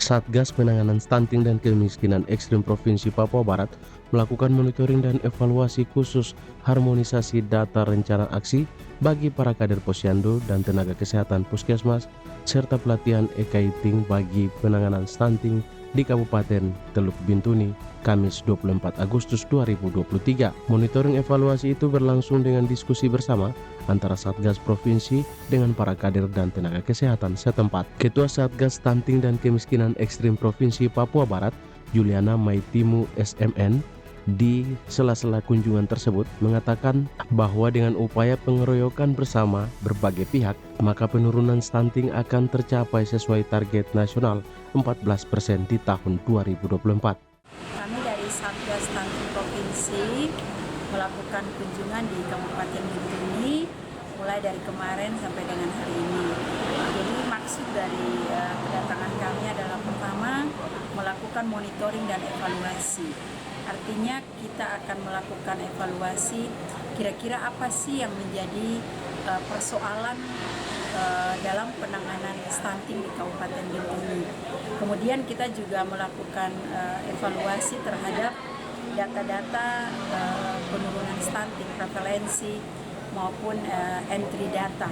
Satgas Penanganan Stunting dan Kemiskinan Ekstrim Provinsi Papua Barat melakukan monitoring dan evaluasi khusus harmonisasi data rencana aksi bagi para kader posyandu dan tenaga kesehatan puskesmas serta pelatihan e-kiting bagi penanganan stunting di Kabupaten Teluk Bintuni, Kamis 24 Agustus 2023. Monitoring evaluasi itu berlangsung dengan diskusi bersama antara Satgas Provinsi dengan para kader dan tenaga kesehatan setempat. Ketua Satgas Stunting dan Kemiskinan Ekstrim Provinsi Papua Barat, Juliana Maitimu SMN, di sela-sela kunjungan tersebut mengatakan bahwa dengan upaya pengeroyokan bersama berbagai pihak, maka penurunan stunting akan tercapai sesuai target nasional 14% di tahun 2024. Kami dari Satgas Stunting Provinsi melakukan kunjungan di Kabupaten Bintuni mulai dari kemarin sampai dengan hari ini. Jadi maksud dari kedatangan kami adalah pertama melakukan monitoring dan evaluasi. Artinya kita akan melakukan evaluasi kira-kira apa sih yang menjadi persoalan dalam penanganan stunting di Kabupaten Bintuni. Kemudian kita juga melakukan evaluasi terhadap data-data penurunan stunting, prevalensi maupun entry data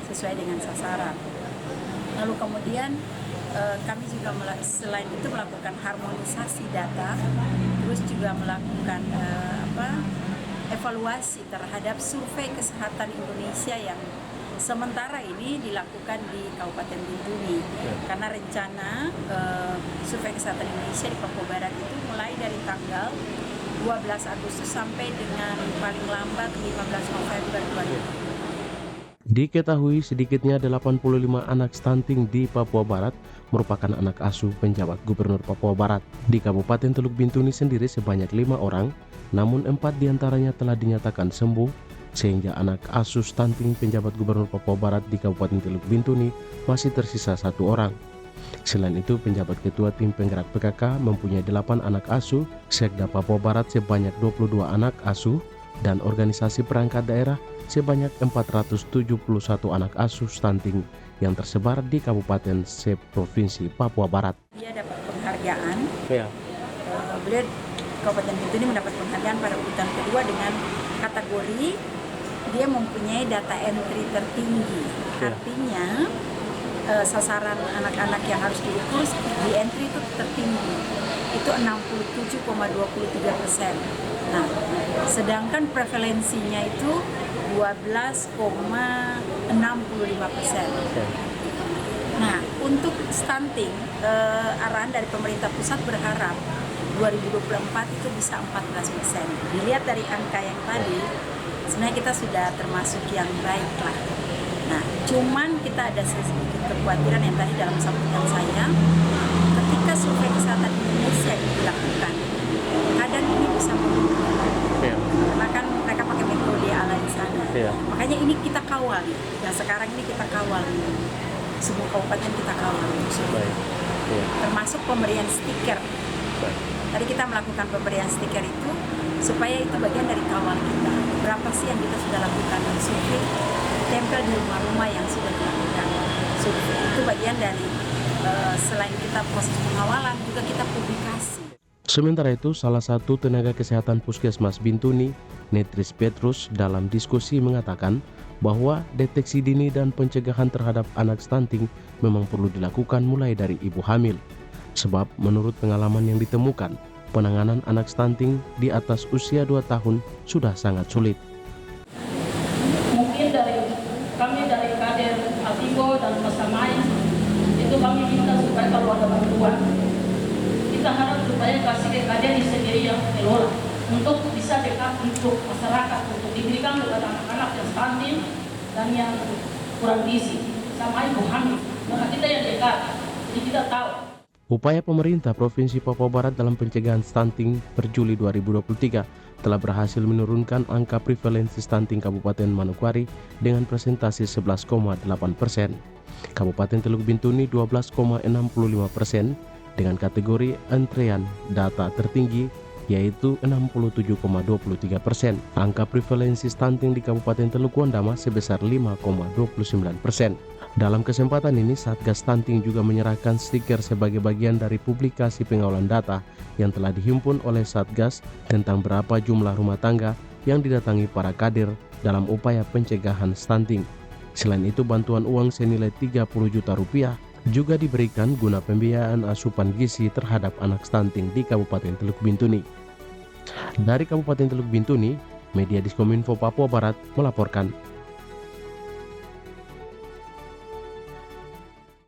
sesuai dengan sasaran. Lalu kemudian kami juga selain itu melakukan harmonisasi data, terus juga melakukan evaluasi terhadap survei kesehatan Indonesia yang sementara ini dilakukan di Kabupaten Bintuni. Karena rencana survei kesehatan Indonesia di Papua Barat itu mulai dari tanggal 12 Agustus sampai dengan paling lambat 15 November 2020. Diketahui sedikitnya 85 anak stunting di Papua Barat merupakan anak asuh penjabat Gubernur Papua Barat. Di Kabupaten Teluk Bintuni sendiri sebanyak 5 orang, namun 4 diantaranya telah dinyatakan sembuh, sehingga anak asuh stunting penjabat Gubernur Papua Barat di Kabupaten Teluk Bintuni masih tersisa 1 orang. Selain itu, penjabat Ketua Tim Penggerak PKK mempunyai 8 anak asuh, Sekda Papua Barat sebanyak 22 anak asuh, dan organisasi perangkat daerah sebanyak 471 anak asuh stunting yang tersebar di Kabupaten Provinsi Papua Barat. Dia dapat penghargaan. Ya. Beliau Kabupaten Bintuni mendapat penghargaan pada urutan kedua dengan kategori dia mempunyai data entry tertinggi. Ya. Artinya sasaran anak-anak yang harus diukur di entry itu tertinggi. Itu 67,23%. Nah, sedangkan prevalensinya itu 12,65%. Nah, untuk stunting, arahan dari pemerintah pusat berharap 2024 itu bisa 14%. Dilihat dari angka yang tadi, sebenarnya kita sudah termasuk yang baik lah. Nah, cuman kita ada sedikit kekhawatiran yang tadi dalam sambutan saya, ketika survei kesehatan Indonesia dilakukan, kadang ini bisa menurun. Karena kan mereka pakai metode ala di sana. Makanya ini kita kawal. Nah, sekarang ini kita kawal. Semua kabupaten kita kawal. Termasuk pemberian stiker. Tadi kita melakukan pemberian stiker itu supaya itu bagian dari kawal kita. Berapa sih yang kita sudah lakukan survei, tempel di rumah-rumah yang sudah dilakukan survei. Itu bagian dari selain kita proses pengawalan, juga kita publikasi. Sementara itu, salah satu tenaga kesehatan Puskesmas Bintuni, Netris Petrus, dalam diskusi mengatakan bahwa deteksi dini dan pencegahan terhadap anak stunting memang perlu dilakukan mulai dari ibu hamil. Sebab menurut pengalaman yang ditemukan, penanganan anak stunting di atas usia 2 tahun sudah sangat sulit. Mungkin kami dari kader Atigo dan Masamai, itu kami minta supaya kalau ada bantuan, kita harap supaya kasih ke kader sendiri yang kelola untuk bisa dekat untuk masyarakat, untuk diberikan kepada anak-anak yang stunting dan yang kurang gizi sama ibu hamil. Maka kita yang dekat, jadi kita tahu. Upaya pemerintah Provinsi Papua Barat dalam pencegahan stunting per Juli 2023 telah berhasil menurunkan angka prevalensi stunting Kabupaten Manokwari dengan presentasi 11,8%. Kabupaten Teluk Bintuni 12,65% dengan kategori antrean data tertinggi yaitu 67,23%. Angka prevalensi stunting di Kabupaten Teluk Wandama sebesar 5,29%. Dalam kesempatan ini, Satgas Stunting juga menyerahkan stiker sebagai bagian dari publikasi pengawalan data yang telah dihimpun oleh Satgas tentang berapa jumlah rumah tangga yang didatangi para kader dalam upaya pencegahan stunting. Selain itu, bantuan uang senilai 30 juta rupiah juga diberikan guna pembiayaan asupan gizi terhadap anak stunting di Kabupaten Teluk Bintuni. Dari Kabupaten Teluk Bintuni, Media Diskominfo Papua Barat melaporkan.